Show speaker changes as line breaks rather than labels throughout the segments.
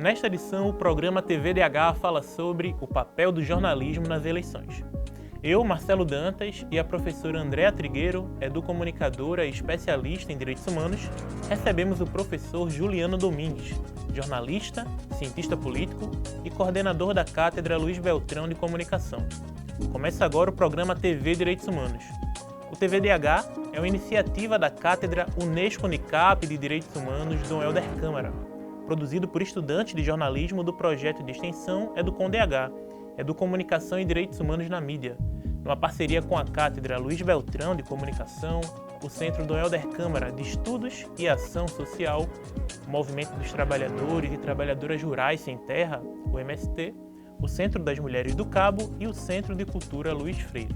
Nesta edição, o programa TVDH fala sobre o papel do jornalismo nas eleições. Eu, Marcelo Dantas, e a professora Andréa Trigueiro, educomunicadora e especialista em direitos humanos, recebemos o professor Juliano Domingues, jornalista, cientista político e coordenador da Cátedra Luiz Beltrão de Comunicação. Começa agora o programa TV Direitos Humanos. O TVDH é uma iniciativa da Cátedra Unesco-Unicap de Direitos Humanos Dom Helder Câmara, produzido por estudantes de jornalismo do projeto de extensão EducomDH, Educomunicação e Direitos Humanos na Mídia, numa parceria com a Cátedra Luiz Beltrão de Comunicação, o Centro Dom Helder Câmara de Estudos e Ação Social, o Movimento dos Trabalhadores e Trabalhadoras Rurais Sem Terra, o MST, o Centro das Mulheres do Cabo e o Centro de Cultura Luiz Freire.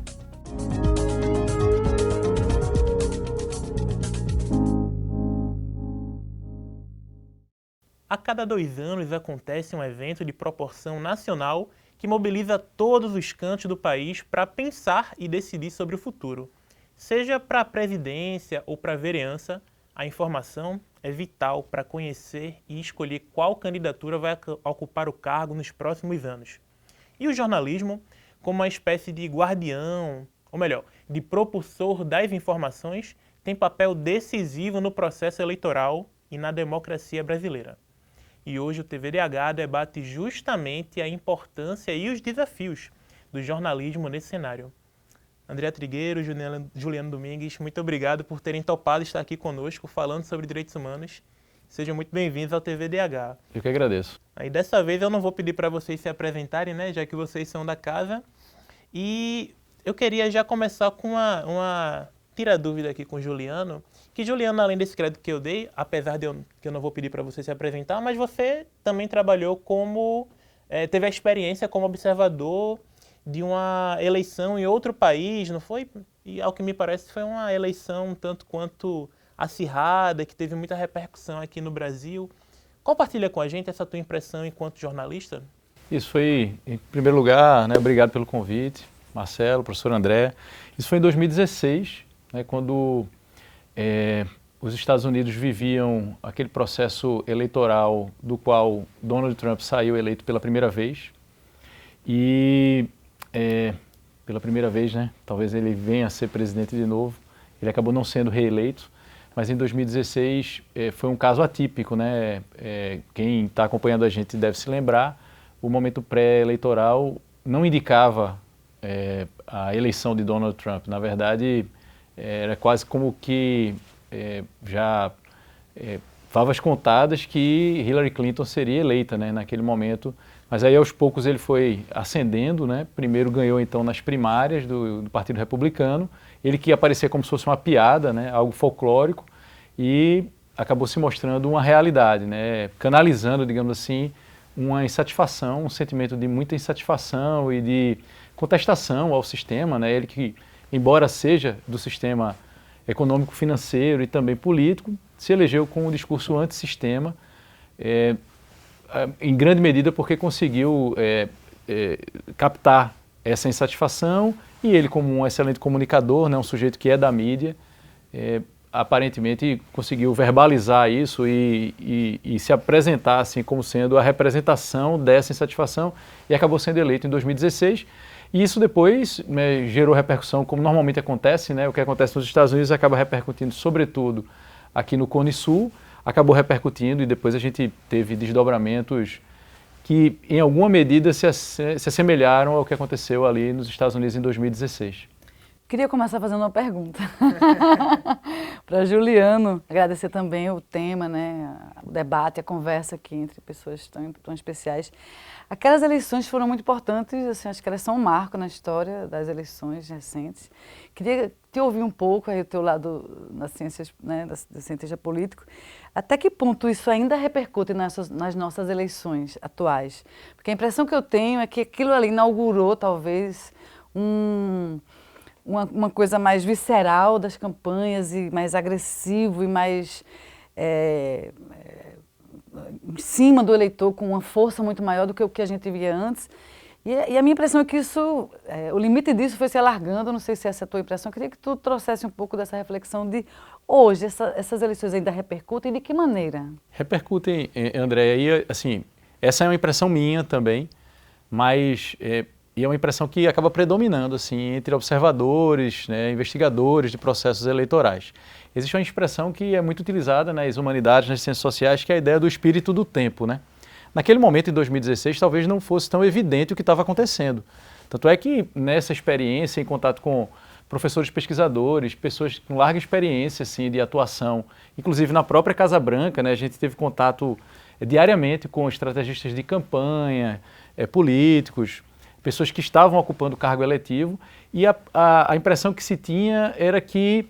A cada 2 anos acontece um evento de proporção nacional que mobiliza todos os cantos do país para pensar e decidir sobre o futuro. Seja para a presidência ou para a vereança, a informação é vital para conhecer e escolher qual candidatura vai ocupar o cargo nos próximos anos. E o jornalismo, como uma espécie de guardião, ou melhor, de propulsor das informações, tem papel decisivo no processo eleitoral e na democracia brasileira. E hoje o TVDH debate justamente a importância e os desafios do jornalismo nesse cenário. Andréa Trigueiro, Juliano Domingues, muito obrigado por terem topado estar aqui conosco falando sobre direitos humanos. Sejam muito bem-vindos ao TVDH.
Eu que agradeço.
Aí dessa vez eu não vou pedir para vocês se apresentarem, né, já que vocês são da casa. E eu queria já começar com uma tira-dúvida aqui com o Juliano. Que Juliano, além desse crédito que eu dei, apesar de que eu não vou pedir para você se apresentar, mas você também trabalhou teve a experiência como observador de uma eleição em outro país, não foi? E ao que me parece foi uma eleição um tanto quanto acirrada, que teve muita repercussão aqui no Brasil. Compartilha com a gente essa tua impressão enquanto jornalista?
Isso foi, em primeiro lugar, né, obrigado pelo convite, Marcelo, professor André. Isso foi em 2016, né, quando os Estados Unidos viviam aquele processo eleitoral do qual Donald Trump saiu eleito pela primeira vez. E pela primeira vez, né, talvez ele venha a ser presidente de novo. Ele acabou não sendo reeleito, mas em 2016 foi um caso atípico, né? Quem está acompanhando a gente deve se lembrar, o momento pré-eleitoral não indicava a eleição de Donald Trump. Na verdade, era quase como que já favas contadas que Hillary Clinton seria eleita, né, naquele momento. Mas aí aos poucos ele foi ascendendo, né? Primeiro ganhou então nas primárias do Partido Republicano, ele que aparecia como se fosse uma piada, né, algo folclórico, e acabou se mostrando uma realidade, né, canalizando, digamos assim, uma insatisfação, um sentimento de muita insatisfação e de contestação ao sistema, né? Ele que, embora seja do sistema econômico, financeiro e também político, se elegeu com um discurso antissistema, em grande medida porque conseguiu captar essa insatisfação, e ele, como um excelente comunicador, né, um sujeito que é da mídia, aparentemente conseguiu verbalizar isso e se apresentar assim como sendo a representação dessa insatisfação, e acabou sendo eleito em 2016. E isso depois, né, gerou repercussão, como normalmente acontece, né? O que acontece nos Estados Unidos acaba repercutindo, sobretudo aqui no Cone Sul, acabou repercutindo, e depois a gente teve desdobramentos que, em alguma medida, se assemelharam ao que aconteceu ali nos Estados Unidos em 2016.
Queria começar fazendo uma pergunta para Juliano. Agradecer também o tema, né, o debate, a conversa aqui entre pessoas tão especiais. Aquelas eleições foram muito importantes, assim, acho que elas são um marco na história das eleições recentes. Queria te ouvir um pouco aí o teu lado nas ciências, né, da cientista político. Até que ponto isso ainda repercute nas nossas eleições atuais? Porque a impressão que eu tenho é que aquilo ali inaugurou talvez uma coisa mais visceral das campanhas, e mais agressivo e mais em cima do eleitor, com uma força muito maior do que o que a gente via antes. E a minha impressão é que isso, o limite disso foi se alargando. Não sei se essa é a tua impressão. Eu queria que tu trouxesse um pouco dessa reflexão de hoje, essas eleições ainda repercutem, e de que maneira?
Repercutem, André, e assim, Essa é uma impressão minha também, mas e é uma impressão que acaba predominando assim, entre observadores, né, investigadores de processos eleitorais. Existe uma expressão que é muito utilizada nas humanidades, nas ciências sociais, que é a ideia do espírito do tempo, né? Naquele momento, em 2016, talvez não fosse tão evidente o que estava acontecendo. Tanto é que nessa experiência, em contato com professores pesquisadores, pessoas com larga experiência assim, de atuação, inclusive na própria Casa Branca, né, a gente teve contato diariamente com estrategistas de campanha, políticos, pessoas que estavam ocupando cargo eletivo, e a impressão que se tinha era que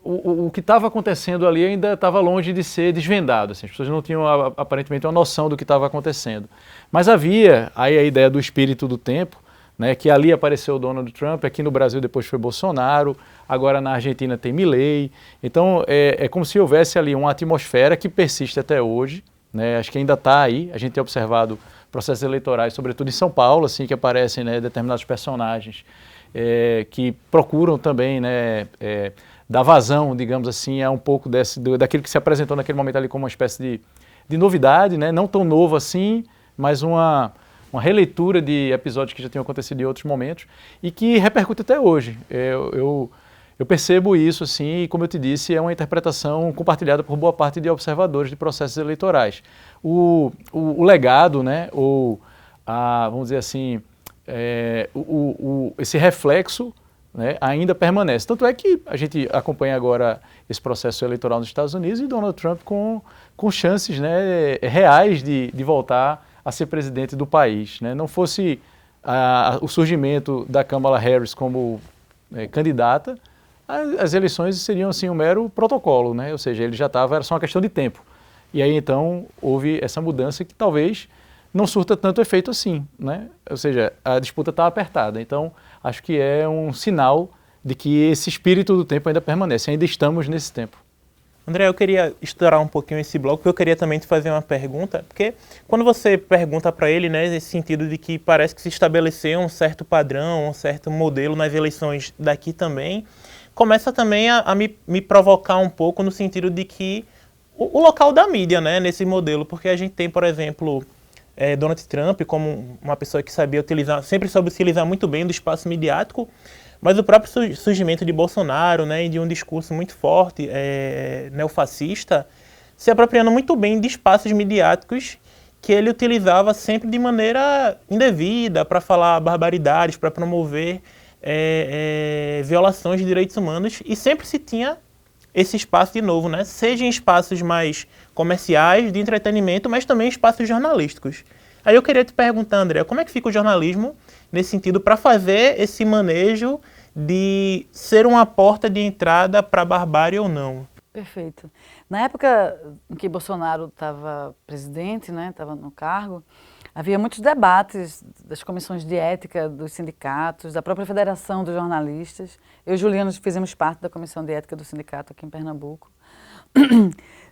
o que estava acontecendo ali ainda estava longe de ser desvendado. Assim, as pessoas não tinham aparentemente uma noção do que estava acontecendo. Mas havia aí a ideia do espírito do tempo, né, que ali apareceu o Donald Trump, aqui no Brasil depois foi Bolsonaro, agora na Argentina tem Milei. Então é como se houvesse ali uma atmosfera que persiste até hoje, né, acho que ainda está aí. A gente tem observado processos eleitorais, sobretudo em São Paulo, assim, que aparecem, né, determinados personagens que procuram também, né, dar vazão, digamos assim, a um pouco daquilo que se apresentou naquele momento ali como uma espécie de novidade, né, não tão novo assim, mas uma releitura de episódios que já tinham acontecido em outros momentos e que repercute até hoje. Eu percebo isso, assim, e como eu te disse, é uma interpretação compartilhada por boa parte de observadores de processos eleitorais. O legado, né, ou vamos dizer assim, esse reflexo, né, ainda permanece. Tanto é que a gente acompanha agora esse processo eleitoral nos Estados Unidos e Donald Trump com chances, né, reais de voltar a ser presidente do país, né? Não fosse o surgimento da Kamala Harris como candidata, as eleições seriam assim um mero protocolo, né? Ou seja, ele já estava, era só uma questão de tempo. E aí então houve essa mudança que talvez não surta tanto efeito assim, né? Ou seja, a disputa está apertada. Então acho que é um sinal de que esse espírito do tempo ainda permanece, ainda estamos nesse tempo.
André, eu queria estourar um pouquinho esse bloco, porque eu queria também te fazer uma pergunta, porque quando você pergunta para ele, né, nesse sentido de que parece que se estabeleceu um certo padrão, um certo modelo nas eleições daqui também, começa também a me provocar um pouco no sentido de que o local da mídia, né, nesse modelo, porque a gente tem, por exemplo, Donald Trump como uma pessoa que sabia utilizar, sempre soube utilizar muito bem do espaço midiático, mas o próprio surgimento de Bolsonaro, né, e de um discurso muito forte, neofascista, se apropriando muito bem de espaços midiáticos que ele utilizava sempre de maneira indevida para falar barbaridades, para promover violações de direitos humanos, e sempre se tinha esse espaço de novo, né, seja em espaços mais comerciais, de entretenimento, mas também espaços jornalísticos. Aí eu queria te perguntar, André, como é que fica o jornalismo nesse sentido para fazer esse manejo de ser uma porta de entrada para a barbárie ou não?
Perfeito. Na época em que Bolsonaro estava presidente, né, estava no cargo, havia muitos debates das comissões de ética dos sindicatos, da própria Federação dos Jornalistas. Eu e Juliano fizemos parte da comissão de ética do sindicato aqui em Pernambuco,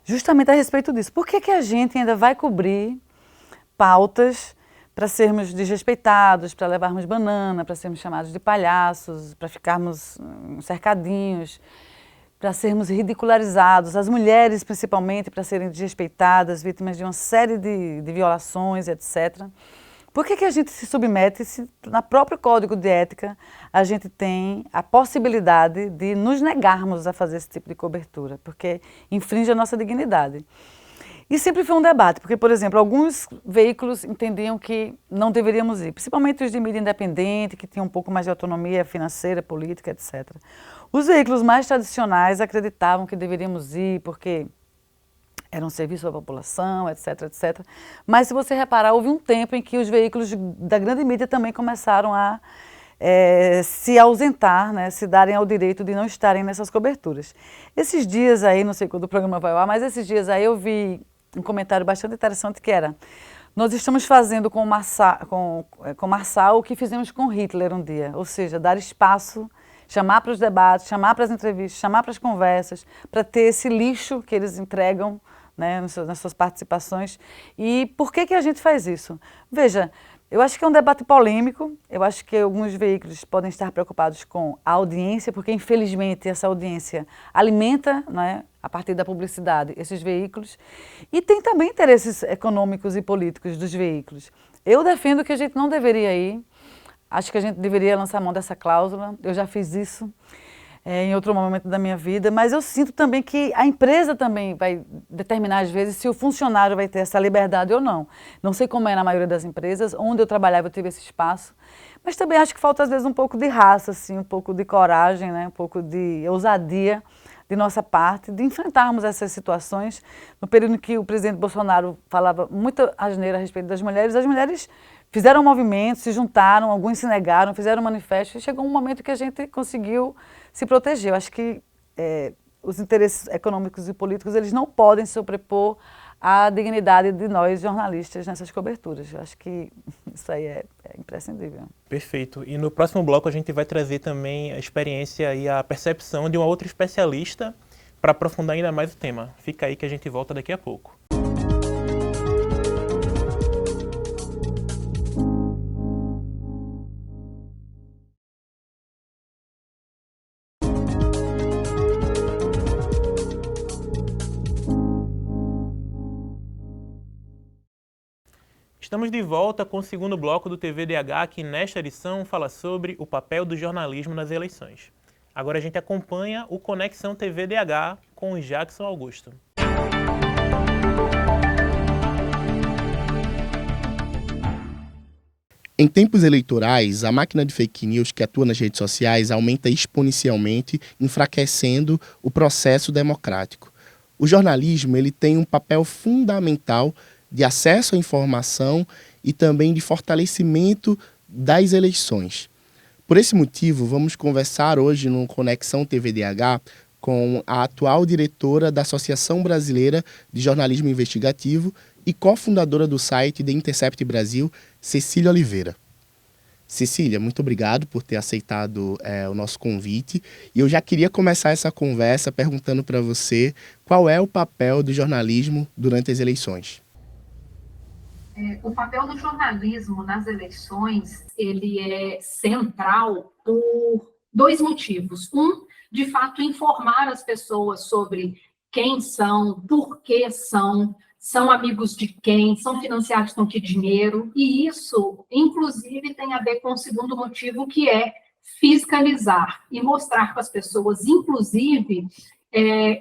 justamente a respeito disso. Por que a gente ainda vai cobrir pautas para sermos desrespeitados, para levarmos banana, para sermos chamados de palhaços, para ficarmos cercadinhos, para sermos ridicularizados, as mulheres principalmente para serem desrespeitadas, vítimas de uma série de violações, etc. Por que a gente se submete se no próprio Código de Ética a gente tem a possibilidade de nos negarmos a fazer esse tipo de cobertura? Porque infringe a nossa dignidade. E sempre foi um debate, porque, por exemplo, alguns veículos entendiam que não deveríamos ir, principalmente os de mídia independente, que tinham um pouco mais de autonomia financeira, política, etc. Os veículos mais tradicionais acreditavam que deveríamos ir porque era um serviço à população, etc, etc. Mas, se você reparar, houve um tempo em que os veículos da grande mídia também começaram a se ausentar, né, se darem ao direito de não estarem nessas coberturas. Esses dias aí, não sei quando o programa vai ao ar, mas esses dias aí eu vi um comentário bastante interessante que era: nós estamos fazendo com Marçal o que fizemos com Hitler um dia, ou seja, dar espaço, chamar para os debates, chamar para as entrevistas, chamar para as conversas, para ter esse lixo que eles entregam, né, nas suas participações. E por que a gente faz isso? Veja, Eu acho que é um debate polêmico, eu acho que alguns veículos podem estar preocupados com a audiência, porque infelizmente essa audiência alimenta, né, a partir da publicidade, esses veículos, e tem também interesses econômicos e políticos dos veículos. Eu defendo que a gente não deveria ir, acho que a gente deveria lançar mão dessa cláusula, eu já fiz isso em outro momento da minha vida, mas eu sinto também que a empresa também vai determinar às vezes se o funcionário vai ter essa liberdade ou não. Não sei como é na maioria das empresas, onde eu trabalhava eu tive esse espaço, mas também acho que falta às vezes um pouco de raça, assim, um pouco de coragem, né? Um pouco de ousadia de nossa parte, de enfrentarmos essas situações. No período em que o presidente Bolsonaro falava muita asneira a respeito das mulheres, as mulheres fizeram movimentos, se juntaram, alguns se negaram, fizeram manifestos, e chegou um momento que a gente conseguiu se proteger. Eu acho que os interesses econômicos e políticos eles não podem se sobrepor à dignidade de nós jornalistas nessas coberturas. Eu acho que isso aí é imprescindível.
Perfeito. E no próximo bloco a gente vai trazer também a experiência e a percepção de uma outra especialista para aprofundar ainda mais o tema. Fica aí que a gente volta daqui a pouco. Estamos de volta com o segundo bloco do TVDH, que nesta edição fala sobre o papel do jornalismo nas eleições. Agora a gente acompanha o Conexão TVDH com o Jackson Augusto.
Em tempos eleitorais, a máquina de fake news que atua nas redes sociais aumenta exponencialmente, enfraquecendo o processo democrático. O jornalismo ele tem um papel fundamental de acesso à informação e também de fortalecimento das eleições. Por esse motivo, vamos conversar hoje no Conexão TVDH com a atual diretora da Associação Brasileira de Jornalismo Investigativo e cofundadora do site The Intercept Brasil, Cecília Oliveira. Cecília, muito obrigado por ter aceitado o nosso convite. E eu já queria começar essa conversa perguntando para você qual é o papel do jornalismo durante as eleições.
O papel do jornalismo nas eleições, ele é central por dois motivos. Um, de fato, informar as pessoas sobre quem são, por que são amigos de quem, são financiados com que dinheiro, e isso, inclusive, tem a ver com o segundo motivo, que é fiscalizar e mostrar para as pessoas, inclusive,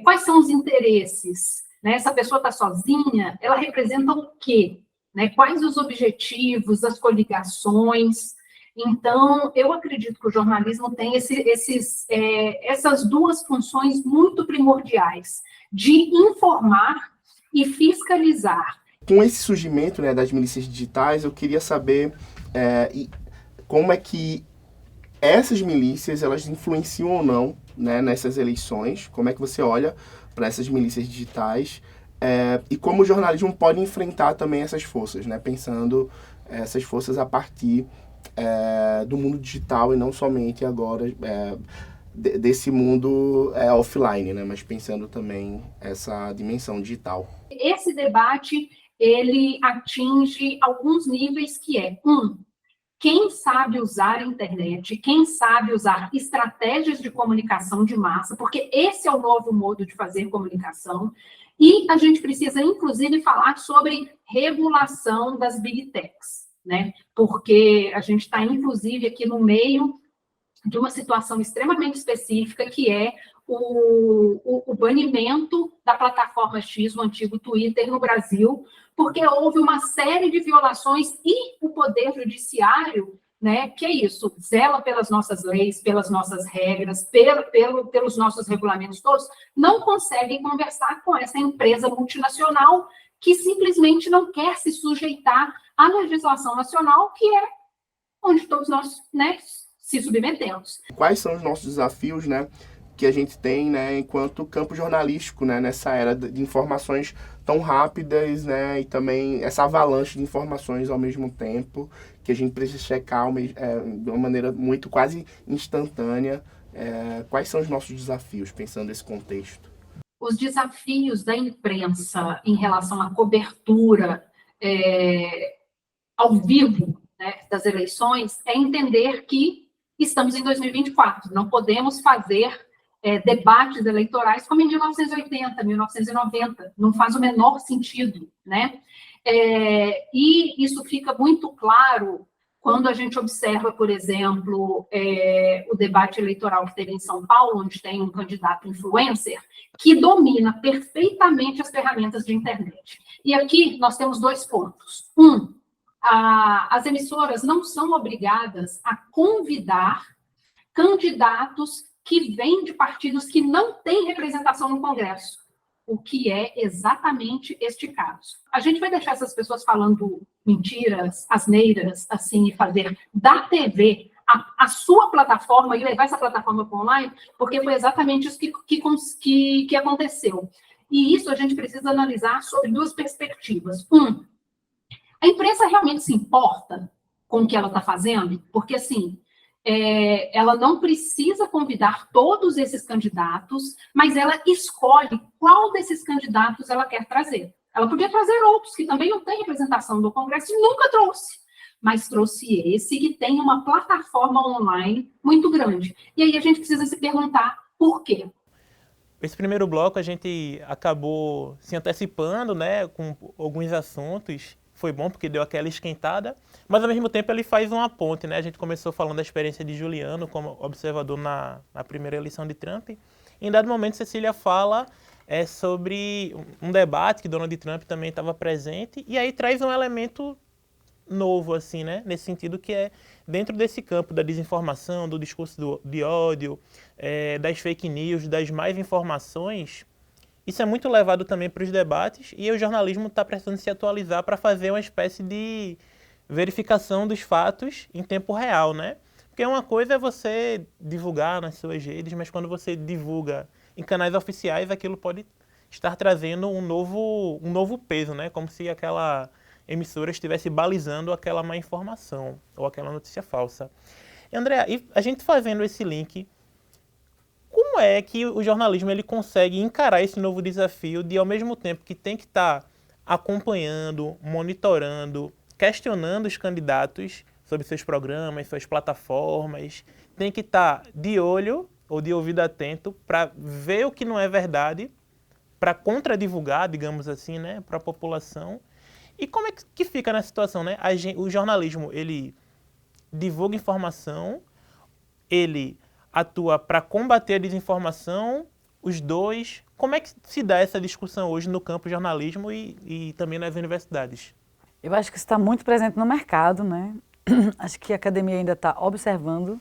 quais são os interesses, né? Essa pessoa está sozinha, ela representa o quê? Né? Quais os objetivos, as coligações? Então, eu acredito que o jornalismo tem essas duas funções muito primordiais, de informar e fiscalizar.
Com esse surgimento, né, das milícias digitais, eu queria saber como é que essas milícias elas influenciam ou não, né, nessas eleições, como é que você olha para essas milícias digitais, e como o jornalismo pode enfrentar também essas forças, né? Pensando essas forças a partir do mundo digital e não somente agora desse mundo offline, né? Mas pensando também essa dimensão digital.
Esse debate, ele atinge alguns níveis que quem sabe usar a internet, quem sabe usar estratégias de comunicação de massa, porque esse é o novo modo de fazer comunicação. E a gente precisa, inclusive, falar sobre regulação das big techs, né? Porque a gente está, inclusive, aqui no meio de uma situação extremamente específica, que é o banimento da plataforma X, o antigo Twitter, no Brasil, porque houve uma série de violações e o Poder Judiciário, né, que é isso, zela pelas nossas leis, pelas nossas regras, pelos nossos regulamentos todos, não conseguem conversar com essa empresa multinacional que simplesmente não quer se sujeitar à legislação nacional, que é onde todos nós, né, se submetemos.
Quais são os nossos desafios, né, que a gente tem, né, enquanto campo jornalístico, né, nessa era de informações tão rápidas, né, e também essa avalanche de informações ao mesmo tempo, que a gente precisa checar de uma maneira muito quase instantânea. Quais são os nossos desafios, pensando nesse contexto?
Os desafios da imprensa em relação à cobertura ao vivo né, das eleições é entender que estamos em 2024, não podemos fazer debates eleitorais como em 1980, 1990, não faz o menor sentido, né? E isso fica muito claro quando a gente observa, por exemplo, o debate eleitoral que teve em São Paulo, onde tem um candidato influencer que domina perfeitamente as ferramentas de internet. E aqui nós temos 2 pontos. As emissoras não são obrigadas a convidar candidatos que vêm de partidos que não têm representação no Congresso, o que é exatamente este caso. A gente vai deixar essas pessoas falando mentiras, asneiras, assim, e fazer da TV a sua plataforma e levar essa plataforma para online, porque foi exatamente isso que aconteceu. E isso a gente precisa analisar sob 2 perspectivas. A imprensa realmente se importa com o que ela está fazendo? Porque, assim, ela não precisa convidar todos esses candidatos, mas ela escolhe qual desses candidatos ela quer trazer. Ela podia trazer outros que também não têm representação no Congresso e nunca trouxe, mas trouxe esse que tem uma plataforma online muito grande. E aí a gente precisa se perguntar por quê.
Esse primeiro bloco a gente acabou se antecipando, né, com alguns assuntos. Foi bom porque deu aquela esquentada, mas ao mesmo tempo ele faz uma ponte, né? A gente começou falando da experiência de Juliano como observador na primeira eleição de Trump. Em dado momento, Cecília fala sobre um debate que Donald Trump também estava presente, e aí traz um elemento novo, assim, né? Nesse sentido que é dentro desse campo da desinformação, do discurso de ódio, das fake news, das mais informações. Isso é muito levado também para os debates e o jornalismo está precisando se atualizar para fazer uma espécie de verificação dos fatos em tempo real, né? Porque uma coisa é você divulgar nas suas redes, mas quando você divulga em canais oficiais, aquilo pode estar trazendo um novo peso, né? Como se aquela emissora estivesse balizando aquela má informação ou aquela notícia falsa. E, André, e a gente fazendo esse link, como é que o jornalismo ele consegue encarar esse novo desafio de, ao mesmo tempo que tem que estar acompanhando, monitorando, questionando os candidatos sobre seus programas, suas plataformas, tem que estar de olho ou de ouvido atento para ver o que não é verdade, para contradivulgar, digamos assim, né, para a população. E como é que fica nessa situação, né? O jornalismo, ele divulga informação, ele atua para combater a desinformação, os dois. Como é que se dá essa discussão hoje no campo jornalismo e também nas universidades?
Eu acho que isso está muito presente no mercado, né? Acho que a academia ainda está observando.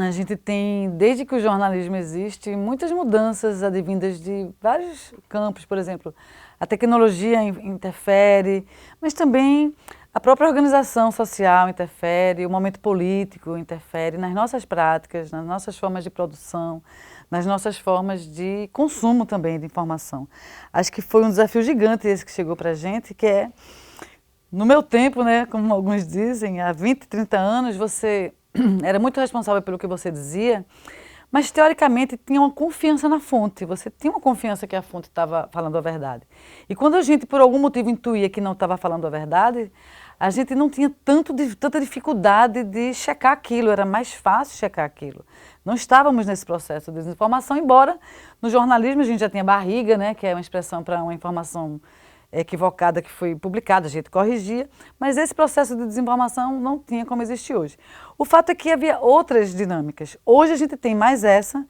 A gente tem, desde que o jornalismo existe, muitas mudanças advindas de vários campos, por exemplo, a tecnologia interfere, mas também a própria organização social interfere, o momento político interfere nas nossas práticas, nas nossas formas de produção, nas nossas formas de consumo também de informação. Acho que foi um desafio gigante esse que chegou para a gente, que é, no meu tempo, né, como alguns dizem, há 20, 30 anos, você era muito responsável pelo que você dizia, mas teoricamente tinha uma confiança na fonte, você tinha uma confiança que a fonte estava falando a verdade. E quando a gente, por algum motivo, intuía que não estava falando a verdade, a gente não tinha tanta dificuldade de checar aquilo, era mais fácil checar aquilo. Não estávamos nesse processo de desinformação, embora no jornalismo a gente já tinha barriga, né, que é uma expressão para uma informação equivocada que foi publicada, a gente corrigia, mas esse processo de desinformação não tinha como existir hoje. O fato é que havia outras dinâmicas. Hoje a gente tem mais essa,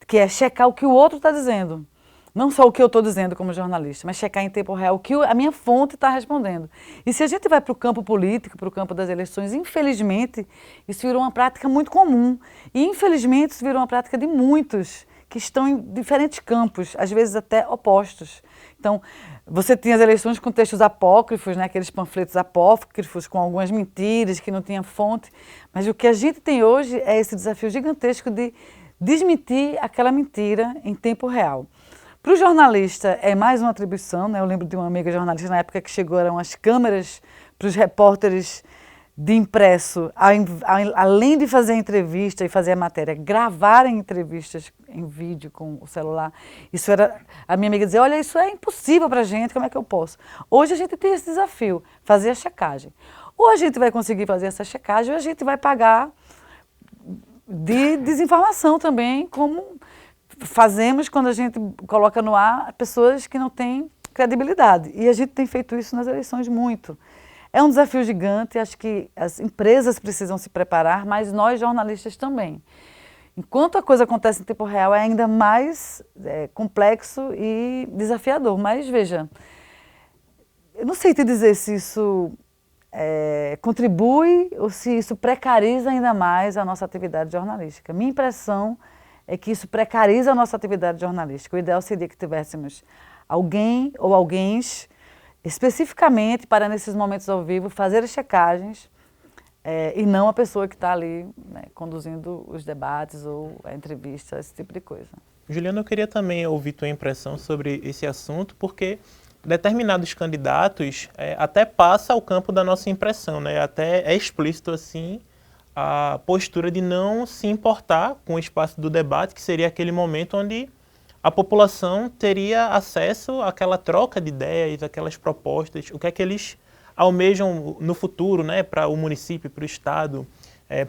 que é checar o que o outro está dizendo. Não só o que eu estou dizendo como jornalista, mas checar em tempo real o que a minha fonte está respondendo. E se a gente vai para o campo político, para o campo das eleições, infelizmente, isso virou uma prática muito comum. E infelizmente isso virou uma prática de muitos que estão em diferentes campos, às vezes até opostos. Então, você tinha as eleições com textos apócrifos, né, aqueles panfletos apócrifos com algumas mentiras que não tinham fonte, mas o que a gente tem hoje é esse desafio gigantesco de desmentir aquela mentira em tempo real. Para o jornalista é mais uma atribuição, né? Eu lembro de uma amiga jornalista na época que chegaram as câmeras para os repórteres de impresso, além de fazer a entrevista e fazer a matéria, gravarem entrevistas em vídeo com o celular. Isso era, a minha amiga dizia, olha, isso é impossível para a gente, como é que eu posso? Hoje a gente tem esse desafio, fazer a checagem. Ou a gente vai conseguir fazer essa checagem, ou a gente vai pagar de desinformação também, como fazemos quando a gente coloca no ar pessoas que não têm credibilidade. E a gente tem feito isso nas eleições muito. É um desafio gigante, acho que as empresas precisam se preparar, mas nós jornalistas também. Enquanto a coisa acontece em tempo real, é ainda mais complexo e desafiador. Mas, veja, eu não sei te dizer se isso contribui ou se isso precariza ainda mais a nossa atividade jornalística. Minha impressão é que isso precariza a nossa atividade jornalística. O ideal seria que tivéssemos alguém ou alguéns especificamente para, nesses momentos ao vivo, fazer as checagens e não a pessoa que está ali, né, conduzindo os debates ou a entrevista, esse tipo de coisa.
Juliana, eu queria também ouvir tua impressão sobre esse assunto, porque determinados candidatos até passa ao campo da nossa impressão, né? Até é explícito assim a postura de não se importar com o espaço do debate, que seria aquele momento onde a população teria acesso àquela troca de ideias, aquelas propostas, o que é que eles almejam no futuro, né, para o município, para o estado,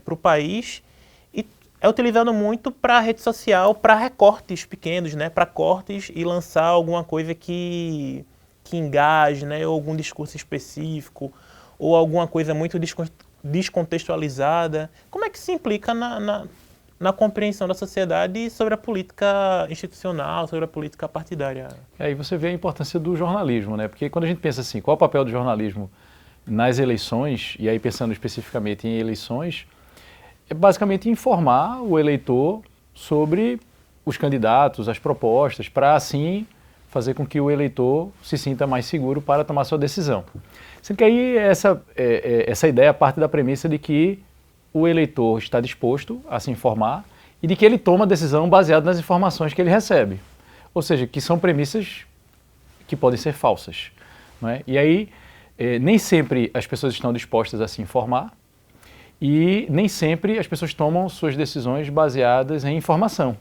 para o país. E é utilizado muito para a rede social, para recortes pequenos, né, para cortes e lançar alguma coisa que engaje, né, ou algum discurso específico, ou alguma coisa muito descontextualizada. Como é que se implica na compreensão da sociedade sobre a política institucional, sobre a política partidária?
Aí você vê a importância do jornalismo, né? Porque quando a gente pensa assim, qual é o papel do jornalismo nas eleições, e aí pensando especificamente em eleições, é basicamente informar o eleitor sobre os candidatos, as propostas, para assim fazer com que o eleitor se sinta mais seguro para tomar sua decisão. Sendo que aí essa ideia parte da premissa de que o eleitor está disposto a se informar e de que ele toma a decisão baseada nas informações que ele recebe. Ou seja, que são premissas que podem ser falsas. Não é? E aí, nem sempre as pessoas estão dispostas a se informar e nem sempre as pessoas tomam suas decisões baseadas em informação.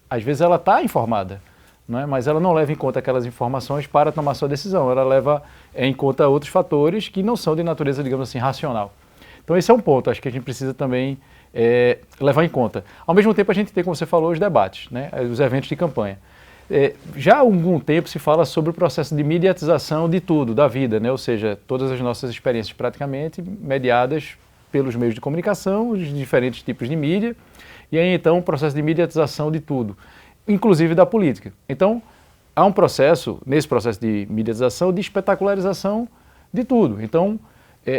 Às vezes ela está informada, não é? Mas ela não leva em conta aquelas informações para tomar sua decisão. Ela leva em conta outros fatores que não são de natureza, digamos assim, racional. Então esse é um ponto, acho que a gente precisa também levar em conta. Ao mesmo tempo a gente tem, como você falou, os debates, né? Os eventos de campanha. Já há algum tempo se fala sobre o processo de mediatização de tudo, da vida, né? Ou seja, todas as nossas experiências praticamente mediadas pelos meios de comunicação, os diferentes tipos de mídia, e aí então o processo de mediatização de tudo, inclusive da política. Então há um processo, nesse processo de mediatização, de espetacularização de tudo. Então,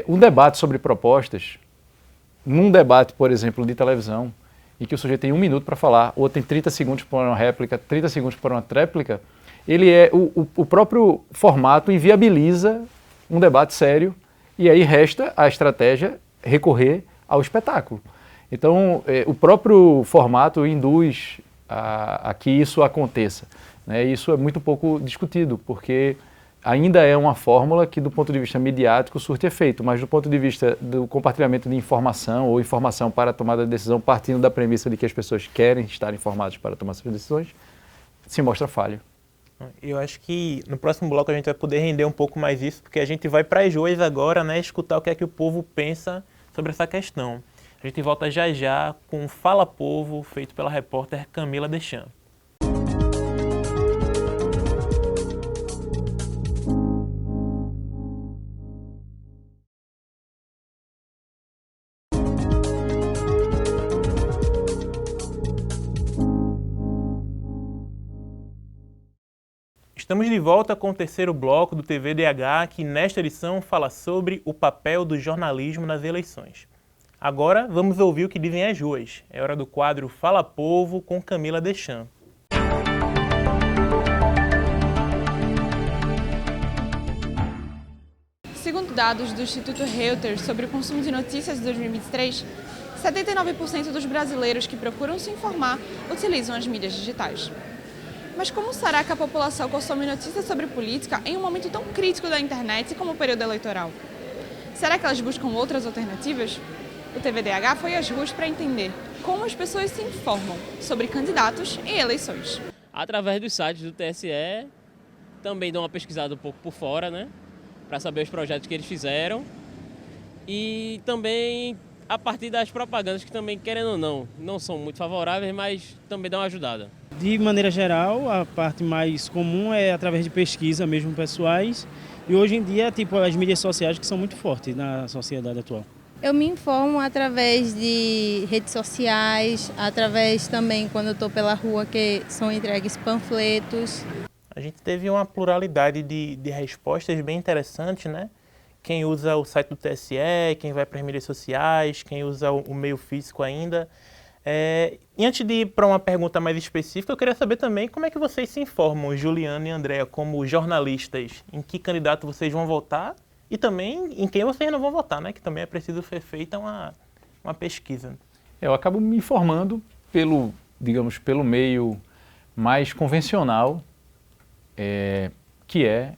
um debate sobre propostas, num debate, por exemplo, de televisão, em que o sujeito tem 1 minuto para falar, ou tem 30 segundos para uma réplica, 30 segundos para uma tréplica, o próprio formato inviabiliza um debate sério, e aí resta a estratégia recorrer ao espetáculo. Então, o próprio formato induz a que isso aconteça, né? Isso é muito pouco discutido, porque ainda é uma fórmula que, do ponto de vista midiático, surte efeito, mas do ponto de vista do compartilhamento de informação ou informação para a tomada de decisão, partindo da premissa de que as pessoas querem estar informadas para tomar suas decisões, se mostra falho.
Eu acho que no próximo bloco a gente vai poder render um pouco mais isso, porque a gente vai para as ruas agora, né, escutar o que é que o povo pensa sobre essa questão. A gente volta já já com o Fala Povo, feito pela repórter Camila Deschamps. Estamos de volta com o terceiro bloco do TVDH, que nesta edição fala sobre o papel do jornalismo nas eleições. Agora vamos ouvir o que dizem as ruas. É hora do quadro Fala Povo com Camila Deschamps.
Segundo dados do Instituto Reuters sobre o consumo de notícias de 2023, 79% dos brasileiros que procuram se informar utilizam as mídias digitais. Mas como será que a população consome notícias sobre política em um momento tão crítico da internet como o período eleitoral? Será que elas buscam outras alternativas? O TVDH foi às ruas para entender como as pessoas se informam sobre candidatos e eleições.
Através dos sites do TSE, também dou uma pesquisada um pouco por fora, né? Para saber os projetos que eles fizeram. e também a partir das propagandas que também, querendo ou não são muito favoráveis, mas também dão uma ajudada.
De maneira geral, a parte mais comum é através de pesquisa mesmo pessoais, e hoje em dia, tipo, as mídias sociais que são muito fortes na sociedade atual.
Eu me informo através de redes sociais, através também quando eu estou pela rua que são entregues panfletos.
A gente teve uma pluralidade de respostas bem interessantes, né? Quem usa o site do TSE, quem vai para as mídias sociais, quem usa o meio físico ainda. E antes de ir para uma pergunta mais específica, eu queria saber também como é que vocês se informam, Juliano e Andréa, como jornalistas, em que candidato vocês vão votar e também em quem vocês não vão votar, né? Que também é preciso ser feita uma pesquisa.
Eu acabo me informando digamos, pelo meio mais convencional, que é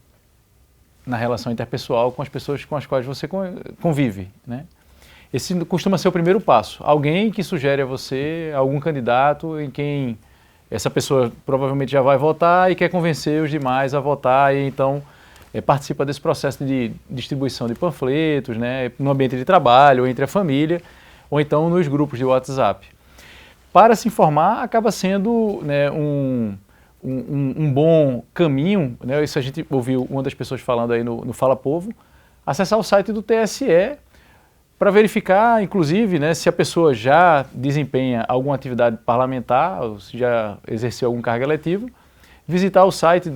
na relação interpessoal com as pessoas com as quais você convive, né? Esse costuma ser o primeiro passo. Alguém que sugere a você algum candidato em quem essa pessoa provavelmente já vai votar e quer convencer os demais a votar e então participa desse processo de distribuição de panfletos, né, no ambiente de trabalho, ou entre a família, ou então nos grupos de WhatsApp. Para se informar, acaba sendo, né, um bom caminho, né, isso a gente ouviu uma das pessoas falando aí no Fala Povo, acessar o site do TSE para verificar, inclusive, né, se a pessoa já desempenha alguma atividade parlamentar, ou se já exerceu algum cargo eletivo, visitar o site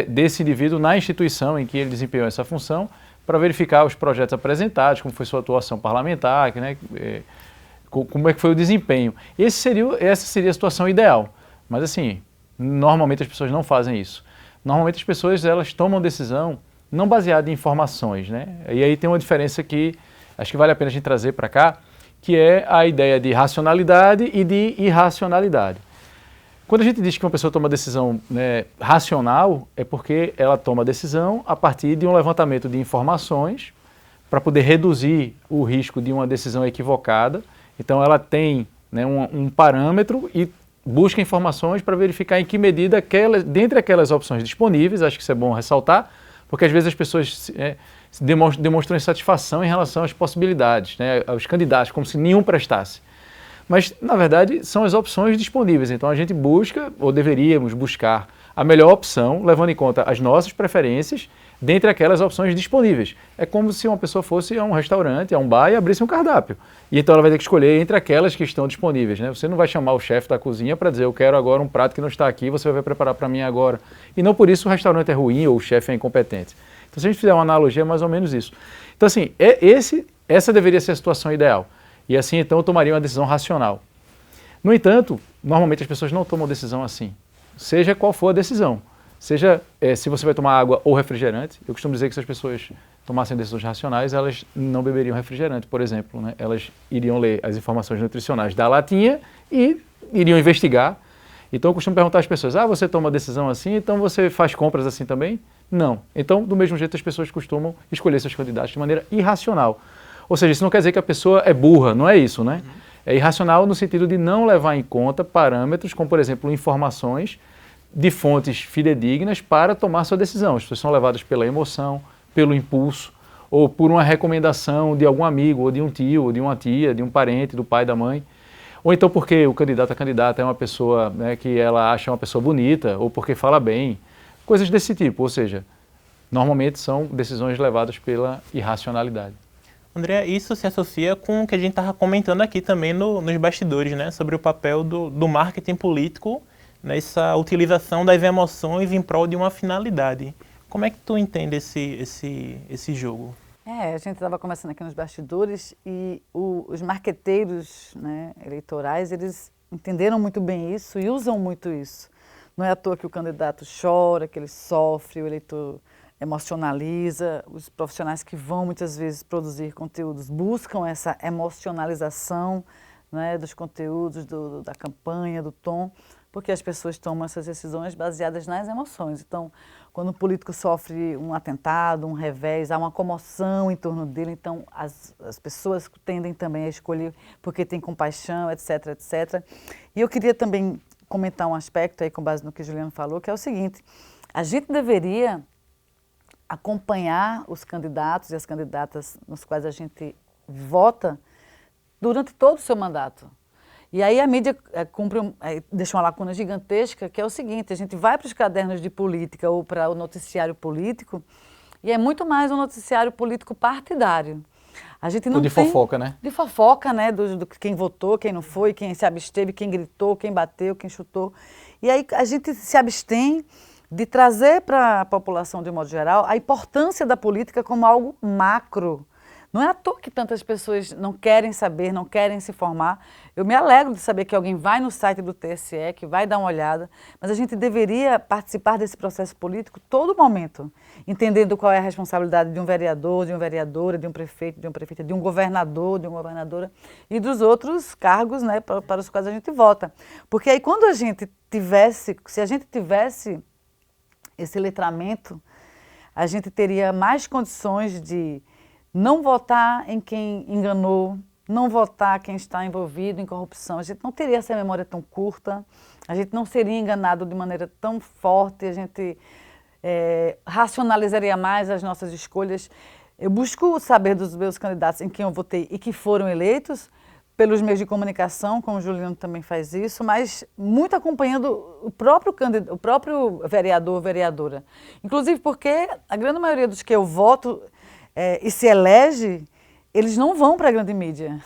desse indivíduo na instituição em que ele desempenhou essa função para verificar os projetos apresentados, como foi sua atuação parlamentar, né, como é que foi o desempenho. Essa seria a situação ideal, mas assim, normalmente as pessoas não fazem isso. Normalmente as pessoas elas tomam decisão não baseada em informações, né? E aí tem uma diferença que acho que vale a pena a gente trazer para cá, que é a ideia de racionalidade e de irracionalidade. Quando a gente diz que uma pessoa toma decisão, né, racional, é porque ela toma decisão a partir de um levantamento de informações para poder reduzir o risco de uma decisão equivocada. Então ela tem, né, um parâmetro e busca informações para verificar em que medida, dentre aquelas opções disponíveis, acho que isso é bom ressaltar, porque às vezes as pessoas demonstram insatisfação em relação às possibilidades, né, aos candidatos, como se nenhum prestasse. Mas, na verdade, são as opções disponíveis. Então, a gente busca, ou deveríamos buscar, a melhor opção, levando em conta as nossas preferências, dentre aquelas opções disponíveis. É como se uma pessoa fosse a um restaurante, a um bar e abrisse um cardápio. E então ela vai ter que escolher entre aquelas que estão disponíveis, né? Você não vai chamar o chefe da cozinha para dizer, eu quero agora um prato que não está aqui, você vai preparar para mim agora. E não por isso o restaurante é ruim ou o chefe é incompetente. Então, se a gente fizer uma analogia, é mais ou menos isso. Então, assim, essa deveria ser a situação ideal. E assim, então, eu tomaria uma decisão racional. No entanto, normalmente as pessoas não tomam decisão assim. Seja qual for a decisão. Seja se você vai tomar água ou refrigerante. Eu costumo dizer que se as pessoas tomassem decisões racionais, elas não beberiam refrigerante, por exemplo, né? Elas iriam ler as informações nutricionais da latinha e iriam investigar. Então, eu costumo perguntar às pessoas, você toma decisão assim, então você faz compras assim também? Não. Então, do mesmo jeito, as pessoas costumam escolher seus candidatos de maneira irracional. Ou seja, isso não quer dizer que a pessoa é burra, não é isso, né? É irracional no sentido de não levar em conta parâmetros, como, por exemplo, informações de fontes fidedignas para tomar sua decisão. As pessoas são levadas pela emoção, pelo impulso, ou por uma recomendação de algum amigo, ou de um tio, ou de uma tia, de um parente, do pai, da mãe. Ou então porque o candidato a candidata é uma pessoa, né, que ela acha uma pessoa bonita, ou porque fala bem, coisas desse tipo. Ou seja, normalmente são decisões levadas pela irracionalidade.
André, isso se associa com o que a gente estava comentando aqui também nos bastidores, né, sobre o papel do marketing político nessa utilização das emoções em prol de uma finalidade. Como é que tu entende esse jogo?
A gente estava conversando aqui nos bastidores e os marqueteiros, né, eleitorais, eles entenderam muito bem isso e usam muito isso. Não é à toa que o candidato chora, que ele sofre, o eleitor emocionaliza. Os profissionais que vão muitas vezes produzir conteúdos buscam essa emocionalização, né, dos conteúdos, da campanha, do tom, porque as pessoas tomam essas decisões baseadas nas emoções. Então, quando o político sofre um atentado, um revés, há uma comoção em torno dele, então as pessoas tendem também a escolher porque tem compaixão, etc, etc. E eu queria também comentar um aspecto aí com base no que o Juliano falou, que é o seguinte: a gente deveria acompanhar os candidatos e as candidatas nos quais a gente vota durante todo o seu mandato. E aí a mídia deixa uma lacuna gigantesca, que é o seguinte: a gente vai para os cadernos de política ou para o noticiário político e é muito mais um noticiário político partidário. A gente não
de fofoca, né?
De fofoca, né? Do quem votou, quem não foi, quem se absteve, quem gritou, quem bateu, quem chutou. E aí a gente se abstém de trazer para a população, de modo geral, a importância da política como algo macro. Não é à toa que tantas pessoas não querem saber, não querem se formar. Eu me alegro de saber que alguém vai no site do TSE, que vai dar uma olhada, mas a gente deveria participar desse processo político todo momento, entendendo qual é a responsabilidade de um vereador, de uma vereadora, de um prefeito, de uma prefeita, de um governador, de uma governadora e dos outros cargos, né, para os quais a gente vota. Porque aí quando a gente tivesse, se a gente tivesse esse letramento, a gente teria mais condições de não votar em quem enganou, não votar quem está envolvido em corrupção. A gente não teria essa memória tão curta, a gente não seria enganado de maneira tão forte, a gente racionalizaria mais as nossas escolhas. Eu busco saber dos meus candidatos em quem eu votei e que foram eleitos pelos meios de comunicação, como o Juliano também faz isso, mas muito acompanhando o próprio vereador ou vereadora. Inclusive porque a grande maioria dos que eu voto e se elege, eles não vão para a grande mídia.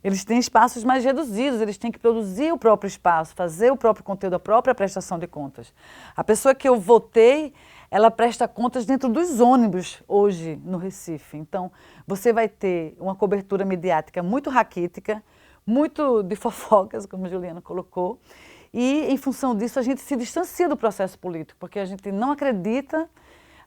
Eles têm espaços mais reduzidos, eles têm que produzir o próprio espaço, fazer o próprio conteúdo, a própria prestação de contas. A pessoa que eu votei, ela presta contas dentro dos ônibus hoje no Recife. Então, você vai ter uma cobertura midiática muito raquítica, muito de fofocas, como o Juliano colocou, e em função disso a gente se distancia do processo político, porque a gente não acredita,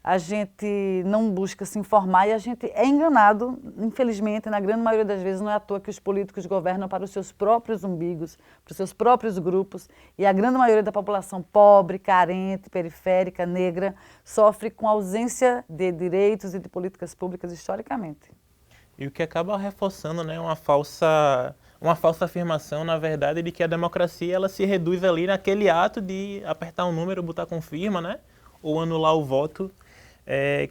a gente não busca se informar e a gente é enganado, infelizmente, na grande maioria das vezes. Não é à toa que os políticos governam para os seus próprios umbigos, para os seus próprios grupos, e a grande maioria da população pobre, carente, periférica, negra, sofre com ausência de direitos e de políticas públicas historicamente.
E o que acaba reforçando, né, uma falsa afirmação, na verdade, de que a democracia ela se reduz ali naquele ato de apertar um número, botar confirma, né, ou anular o voto,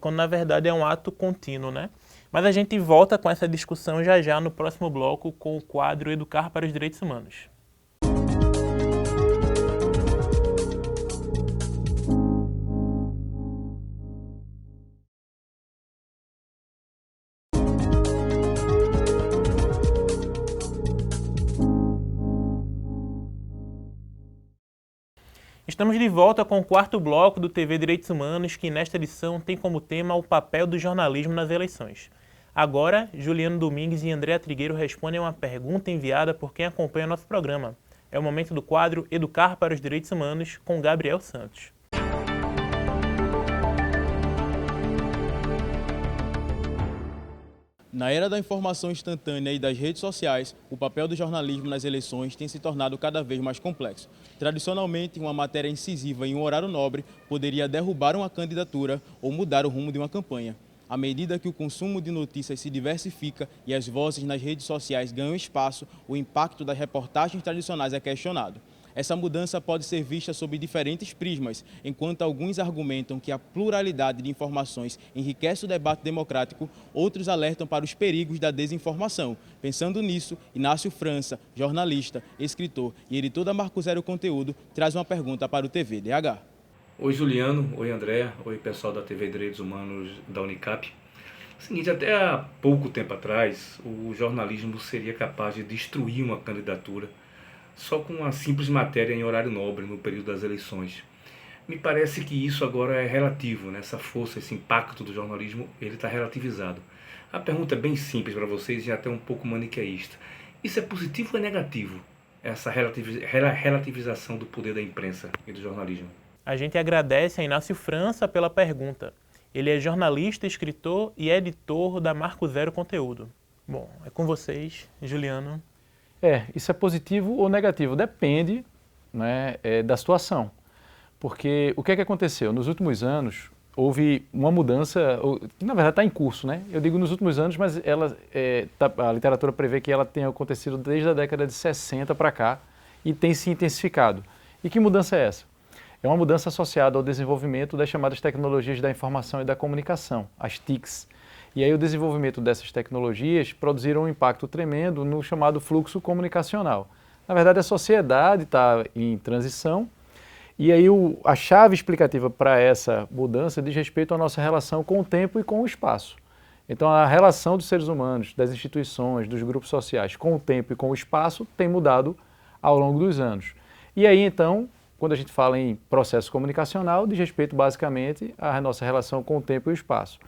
quando na verdade é um ato contínuo, né? Mas a gente volta com essa discussão já no próximo bloco com o quadro Educar para os Direitos Humanos. Estamos de volta com o quarto bloco do TV Direitos Humanos, que nesta edição tem como tema o papel do jornalismo nas eleições. Agora, Juliano Domingues e Andréa Trigueiro respondem a uma pergunta enviada por quem acompanha nosso programa. É o momento do quadro Educar para os Direitos Humanos, com Gabriel Santos.
Na era da informação instantânea e das redes sociais, o papel do jornalismo nas eleições tem se tornado cada vez mais complexo. Tradicionalmente, uma matéria incisiva em um horário nobre poderia derrubar uma candidatura ou mudar o rumo de uma campanha. À medida que o consumo de notícias se diversifica e as vozes nas redes sociais ganham espaço, o impacto das reportagens tradicionais é questionado. Essa mudança pode ser vista sob diferentes prismas, enquanto alguns argumentam que a pluralidade de informações enriquece o debate democrático, outros alertam para os perigos da desinformação. Pensando nisso, Inácio França, jornalista, escritor e editor da Marco Zero Conteúdo, traz uma pergunta para o TVDH.
Oi Juliano, oi André, oi pessoal da TV Direitos Humanos da Unicap. Seguinte, até há pouco tempo atrás, o jornalismo seria capaz de destruir uma candidatura só com uma simples matéria em horário nobre no período das eleições. Me parece que isso agora é relativo, né? Essa força, esse impacto do jornalismo, ele está relativizado. A pergunta é bem simples para vocês e até um pouco maniqueísta. Isso é positivo ou é negativo, essa relativização do poder da imprensa e do jornalismo?
A gente agradece a Inácio França pela pergunta. Ele é jornalista, escritor e editor da Marco Zero Conteúdo. Bom, é com vocês, Juliano.
Isso é positivo ou negativo? Depende, né, da situação. Porque o que é que aconteceu? Nos últimos anos, houve uma mudança, na verdade está em curso, né? Eu digo nos últimos anos, mas a literatura prevê que ela tenha acontecido desde a década de 60 para cá e tem se intensificado. E que mudança é essa? É uma mudança associada ao desenvolvimento das chamadas tecnologias da informação e da comunicação, as TICs. E aí o desenvolvimento dessas tecnologias produziram um impacto tremendo no chamado fluxo comunicacional. Na verdade, a sociedade está em transição e aí a chave explicativa para essa mudança diz respeito à nossa relação com o tempo e com o espaço. Então, a relação dos seres humanos, das instituições, dos grupos sociais com o tempo e com o espaço tem mudado ao longo dos anos. E aí, então, quando a gente fala em processo comunicacional, diz respeito basicamente à nossa relação com o tempo e o espaço.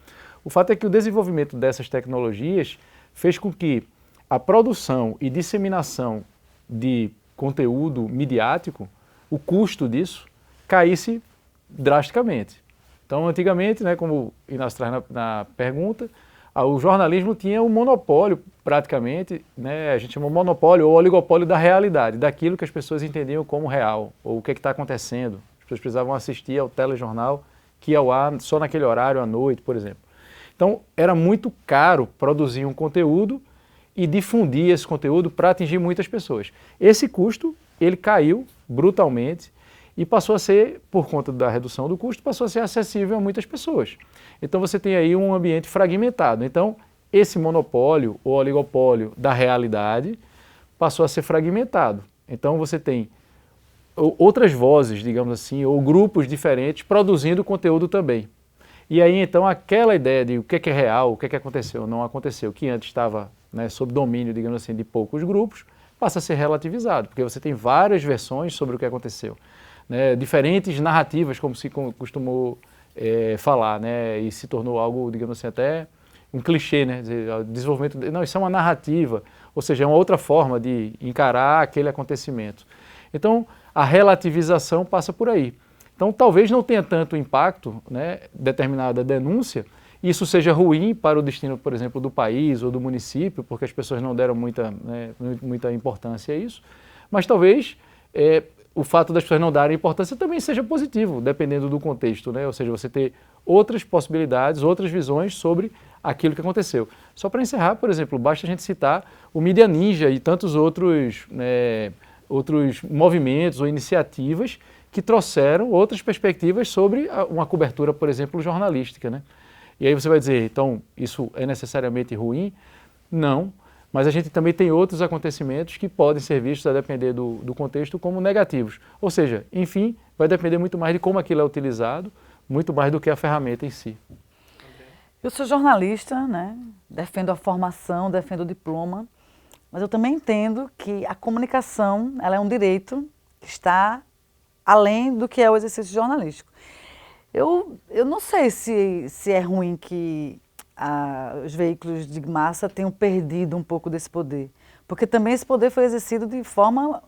O fato é que o desenvolvimento dessas tecnologias fez com que a produção e disseminação de conteúdo midiático, o custo disso, caísse drasticamente. Então, antigamente, né, como o Inácio traz na pergunta, o jornalismo tinha um monopólio, praticamente, né, a gente chama monopólio ou oligopólio da realidade, daquilo que as pessoas entendiam como real, ou o que está acontecendo. As pessoas precisavam assistir ao telejornal que ia ao ar só naquele horário à noite, por exemplo. Então, era muito caro produzir um conteúdo e difundir esse conteúdo para atingir muitas pessoas. Esse custo, ele caiu brutalmente e passou a ser, por conta da redução do custo, passou a ser acessível a muitas pessoas. Então, você tem aí um ambiente fragmentado. Então, esse monopólio ou oligopólio da realidade passou a ser fragmentado. Então, você tem outras vozes, digamos assim, ou grupos diferentes produzindo conteúdo também. E aí, então, aquela ideia de o que é real, o que aconteceu ou não aconteceu, que antes estava, né, sob domínio, digamos assim, de poucos grupos, passa a ser relativizado, porque você tem várias versões sobre o que aconteceu, né, diferentes narrativas, como se costumou falar, né, e se tornou algo, digamos assim, até um clichê, né, desenvolvimento, não, isso é uma narrativa, ou seja, é uma outra forma de encarar aquele acontecimento. Então, a relativização passa por aí. Então, talvez não tenha tanto impacto, né, determinada denúncia, e isso seja ruim para o destino, por exemplo, do país ou do município, porque as pessoas não deram muita importância a isso, mas talvez o fato das pessoas não darem importância também seja positivo, dependendo do contexto, né? Ou seja, você ter outras possibilidades, outras visões sobre aquilo que aconteceu. Só para encerrar, por exemplo, basta a gente citar o Mídia Ninja e tantos outros movimentos ou iniciativas que trouxeram outras perspectivas sobre uma cobertura, por exemplo, jornalística, né? E aí você vai dizer, então, isso é necessariamente ruim? Não, mas a gente também tem outros acontecimentos que podem ser vistos, a depender do contexto, como negativos. Ou seja, enfim, vai depender muito mais de como aquilo é utilizado, muito mais do que a ferramenta em si.
Eu sou jornalista, né? Defendo a formação, defendo o diploma, mas eu também entendo que a comunicação, ela é um direito que está além do que é o exercício jornalístico. Eu não sei se é ruim que os veículos de massa tenham perdido um pouco desse poder, porque também esse poder foi exercido de forma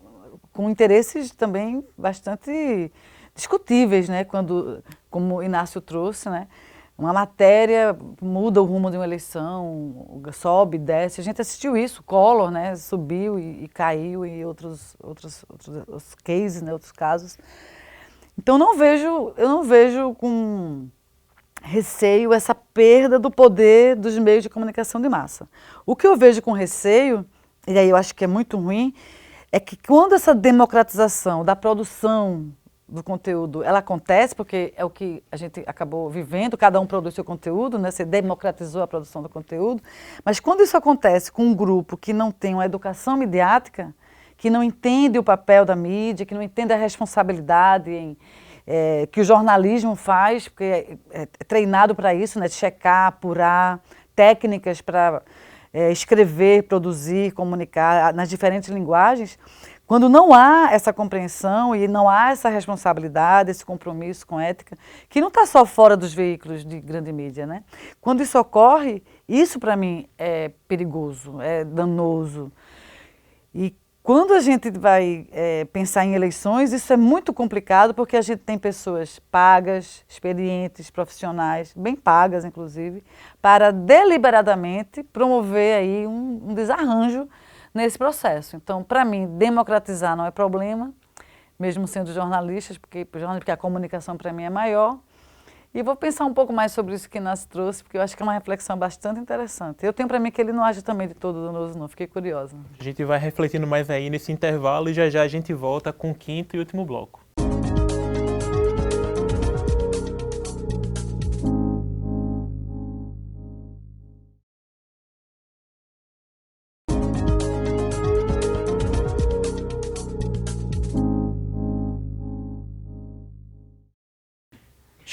com interesses também bastante discutíveis, né? Como o Inácio trouxe, né? Uma matéria muda o rumo de uma eleição, sobe, desce. A gente assistiu isso, Collor, né? Subiu e caiu, e outros cases, né? Outros casos. Então eu não vejo com receio essa perda do poder dos meios de comunicação de massa. O que eu vejo com receio, e aí eu acho que é muito ruim, é que quando essa democratização da produção do conteúdo, ela acontece, porque é o que a gente acabou vivendo, cada um produz seu conteúdo, né? Você democratizou a produção do conteúdo, mas quando isso acontece com um grupo que não tem uma educação midiática, que não entende o papel da mídia, que não entende a responsabilidade que o jornalismo faz, porque é treinado para isso, né? De checar, apurar, técnicas para escrever, produzir, comunicar nas diferentes linguagens. Quando não há essa compreensão e não há essa responsabilidade, esse compromisso com ética, que não está só fora dos veículos de grande mídia, né? Quando isso ocorre, isso para mim é perigoso, é danoso. E quando a gente vai pensar em eleições, isso é muito complicado, porque a gente tem pessoas pagas, experientes, profissionais, bem pagas inclusive, para deliberadamente promover aí um desarranjo nesse processo. Então, para mim, democratizar não é problema, mesmo sendo jornalistas, porque a comunicação para mim é maior. E vou pensar um pouco mais sobre isso que Inácio trouxe, porque eu acho que é uma reflexão bastante interessante. Eu tenho para mim que ele não age também de todo danoso, não. Fiquei curiosa.
A gente vai refletindo mais aí nesse intervalo e já a gente volta com o quinto e último bloco.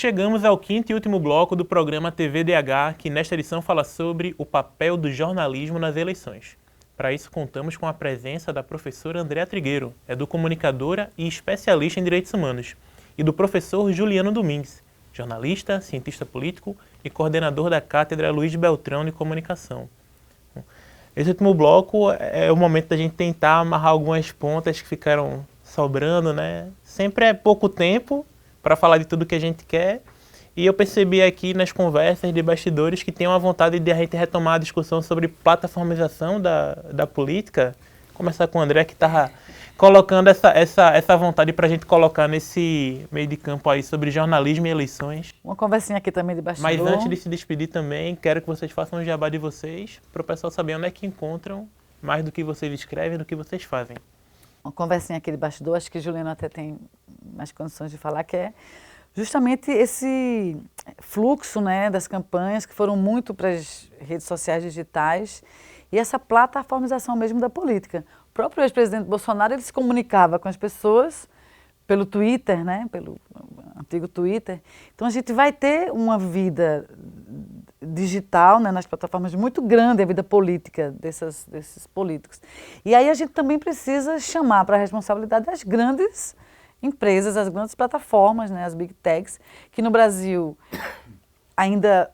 Chegamos ao quinto e último bloco do programa TVDH, que nesta edição fala sobre o papel do jornalismo nas eleições. Para isso, contamos com a presença da professora Andréa Trigueiro, educomunicadora e especialista em direitos humanos, e do professor Juliano Domingues, jornalista, cientista político e coordenador da Cátedra Luiz Beltrão de Comunicação. Esse último bloco é o momento da gente tentar amarrar algumas pontas que ficaram sobrando, né? Sempre é pouco tempo para falar de tudo que a gente quer, e eu percebi aqui nas conversas de bastidores que tem uma vontade de a gente retomar a discussão sobre plataformização da política. Começar com o André, que estava colocando essa vontade para a gente colocar nesse meio de campo aí sobre jornalismo e eleições.
Uma conversinha aqui também de bastidor.
Mas antes de se despedir também, quero que vocês façam um jabá de vocês, para o pessoal saber onde é que encontram mais do que vocês escrevem, do que vocês fazem.
Uma conversinha aqui de bastidor, acho que o Juliano até tem mais condições de falar, que é justamente esse fluxo, né, das campanhas que foram muito para as redes sociais digitais e essa plataformização mesmo da política. O próprio ex-presidente Bolsonaro, ele se comunicava com as pessoas pelo Twitter, né, pelo antigo Twitter. Então a gente vai ter uma vida digital, né, nas plataformas muito grande, a vida política desses políticos. E aí a gente também precisa chamar para a responsabilidade as grandes empresas, as grandes plataformas, né, as big techs, que no Brasil ainda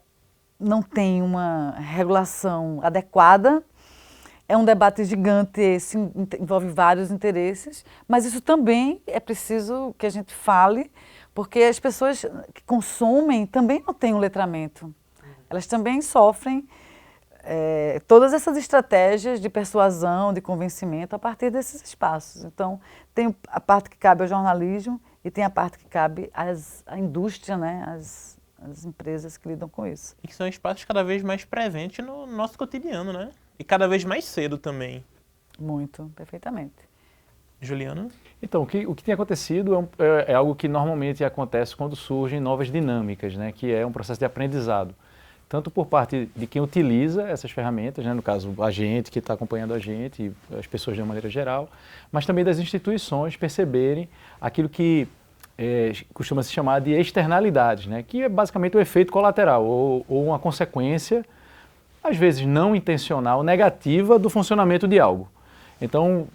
não tem uma regulação adequada. É um debate gigante, esse envolve vários interesses, mas isso também é preciso que a gente fale, porque as pessoas que consomem também não têm um letramento. Elas também sofrem todas essas estratégias de persuasão, de convencimento a partir desses espaços. Então, tem a parte que cabe ao jornalismo e tem a parte que cabe à indústria, né, às empresas que lidam com isso.
E que são espaços cada vez mais presentes no nosso cotidiano, né? E cada vez mais cedo também.
Muito, perfeitamente.
Juliano?
Então, o que tem acontecido é algo que normalmente acontece quando surgem novas dinâmicas, né, que é um processo de aprendizado. Tanto por parte de quem utiliza essas ferramentas, né, no caso a gente que está acompanhando a gente, as pessoas de uma maneira geral, mas também das instituições perceberem aquilo que costuma se chamar de externalidades, né, que é basicamente o efeito colateral ou uma consequência, às vezes não intencional, negativa do funcionamento de algo. Então,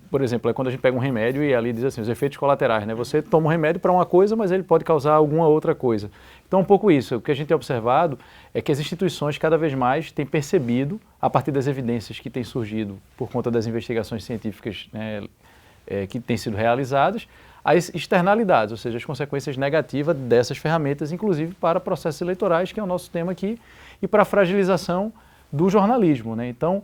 por exemplo, é quando a gente pega um remédio e ali diz assim, os efeitos colaterais, né? Você toma um remédio para uma coisa, mas ele pode causar alguma outra coisa. Então, um pouco isso. O que a gente tem observado é que as instituições cada vez mais têm percebido, a partir das evidências que têm surgido por conta das investigações científicas, né, que têm sido realizadas, as externalidades, ou seja, as consequências negativas dessas ferramentas, inclusive para processos eleitorais, que é o nosso tema aqui, e para a fragilização do jornalismo, né? Então,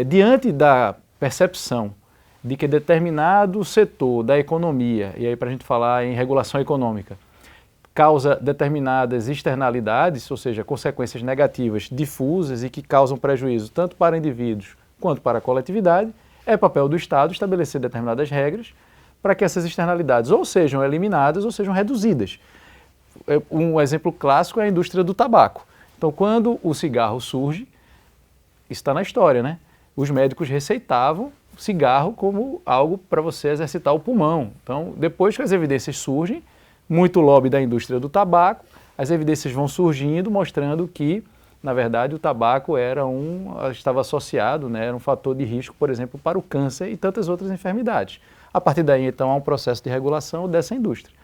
diante da percepção de que determinado setor da economia, e aí para a gente falar em regulação econômica, causa determinadas externalidades, ou seja, consequências negativas difusas e que causam prejuízo tanto para indivíduos quanto para a coletividade, é papel do Estado estabelecer determinadas regras para que essas externalidades ou sejam eliminadas ou sejam reduzidas. Um exemplo clássico é a indústria do tabaco. Então, quando o cigarro surge, isso está na história, né? Os médicos receitavam cigarro como algo para você exercitar o pulmão. Então, depois que as evidências surgem, muito lobby da indústria do tabaco, as evidências vão surgindo mostrando que, na verdade, o tabaco estava associado, né, era um fator de risco, por exemplo, para o câncer e tantas outras enfermidades. A partir daí, então, há um processo de regulação dessa indústria,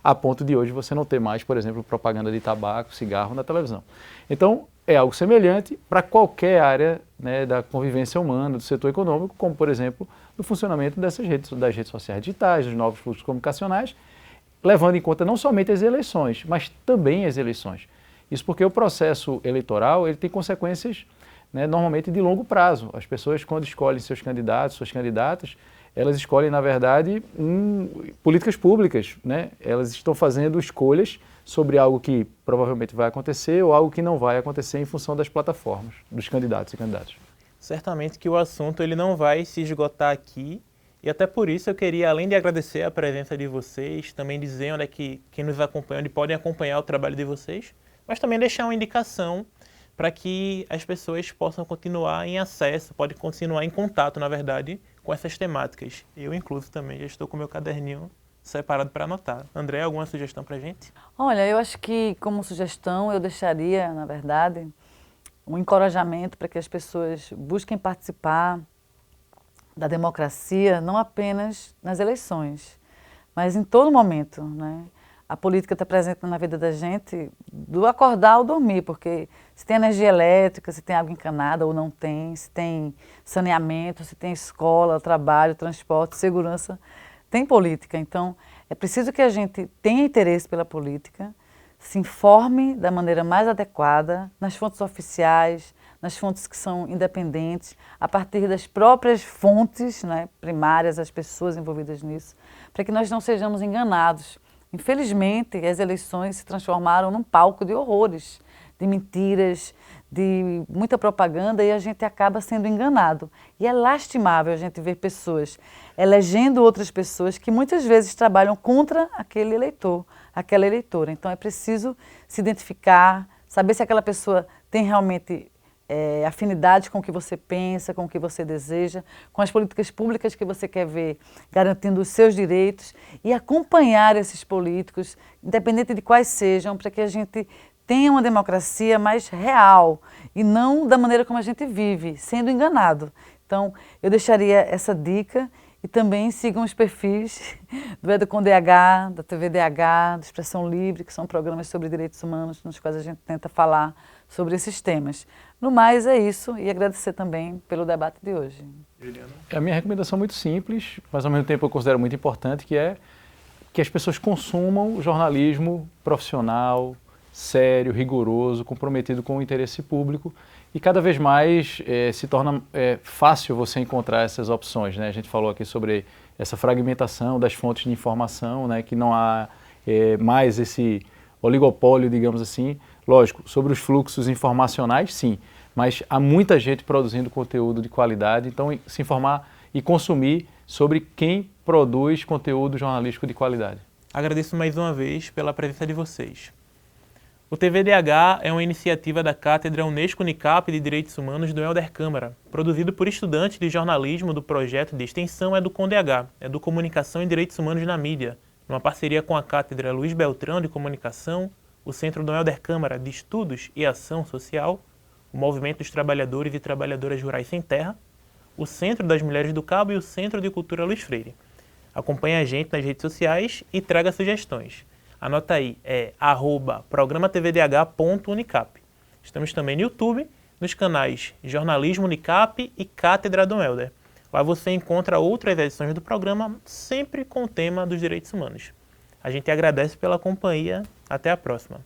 a ponto de hoje você não ter mais, por exemplo, propaganda de tabaco, cigarro na televisão. Então, é algo semelhante para qualquer área, né, da convivência humana, do setor econômico, como, por exemplo, no funcionamento das redes sociais digitais, dos novos fluxos comunicacionais, levando em conta não somente as eleições, mas também as eleições. Isso porque o processo eleitoral ele tem consequências, né, normalmente de longo prazo. As pessoas, quando escolhem seus candidatos, suas candidatas, elas escolhem, na verdade, políticas públicas, né? Elas estão fazendo escolhas sobre algo que provavelmente vai acontecer ou algo que não vai acontecer em função das plataformas, dos candidatos e candidatas.
Certamente que o assunto ele não vai se esgotar aqui, e até por isso eu queria, além de agradecer a presença de vocês, também dizer onde é que quem nos acompanha, onde podem acompanhar o trabalho de vocês, mas também deixar uma indicação para que as pessoas possam continuar em acesso, podem continuar em contato, na verdade, com essas temáticas. Eu, incluso, também já estou com meu caderninho separado para anotar. André, alguma sugestão para a gente?
Olha, eu acho que como sugestão eu deixaria, na verdade, um encorajamento para que as pessoas busquem participar da democracia, não apenas nas eleições, mas em todo momento, né? A política está presente na vida da gente do acordar ao dormir, porque se tem energia elétrica, se tem água encanada ou não tem, se tem saneamento, se tem escola, trabalho, transporte, segurança, tem política. Então, é preciso que a gente tenha interesse pela política, se informe da maneira mais adequada, nas fontes oficiais, nas fontes que são independentes, a partir das próprias fontes, né, primárias, as pessoas envolvidas nisso, para que nós não sejamos enganados. Infelizmente, as eleições se transformaram num palco de horrores, de mentiras, de muita propaganda e a gente acaba sendo enganado. E é lastimável a gente ver pessoas elegendo outras pessoas que muitas vezes trabalham contra aquele eleitor, aquela eleitora. Então é preciso se identificar, saber se aquela pessoa tem realmente afinidade com o que você pensa, com o que você deseja, com as políticas públicas que você quer ver garantindo os seus direitos e acompanhar esses políticos, independente de quais sejam, para que a gente tenha uma democracia mais real e não da maneira como a gente vive, sendo enganado. Então, eu deixaria essa dica e também sigam os perfis do EduComDH, da TVDH, do Expressão Livre, que são programas sobre direitos humanos, nos quais a gente tenta falar sobre esses temas. No mais, é isso, e agradecer também pelo debate de hoje.
A minha recomendação é muito simples, mas ao mesmo tempo eu considero muito importante, que é que as pessoas consumam jornalismo profissional, sério, rigoroso, comprometido com o interesse público, e cada vez mais se torna fácil você encontrar essas opções, né? A gente falou aqui sobre essa fragmentação das fontes de informação, né? Que não há mais esse oligopólio, digamos assim. Lógico, sobre os fluxos informacionais, sim, mas há muita gente produzindo conteúdo de qualidade, então se informar e consumir sobre quem produz conteúdo jornalístico de qualidade.
Agradeço mais uma vez pela presença de vocês. O TVDH é uma iniciativa da Cátedra Unesco-Unicap de Direitos Humanos do Helder Câmara, produzido por estudantes de jornalismo do projeto de extensão EduComDH, Educomunicação e Direitos Humanos na Mídia, numa parceria com a Cátedra Luiz Beltrão de Comunicação, o Centro do Helder Câmara de Estudos e Ação Social, o Movimento dos Trabalhadores e Trabalhadoras Rurais Sem Terra, o Centro das Mulheres do Cabo e o Centro de Cultura Luiz Freire. Acompanhe a gente nas redes sociais e traga sugestões. Anota aí, @programatvdh.unicap. Estamos também no YouTube, nos canais Jornalismo Unicap e Cátedra Dom Helder. Lá você encontra outras edições do programa, sempre com o tema dos direitos humanos. A gente agradece pela companhia. Até a próxima.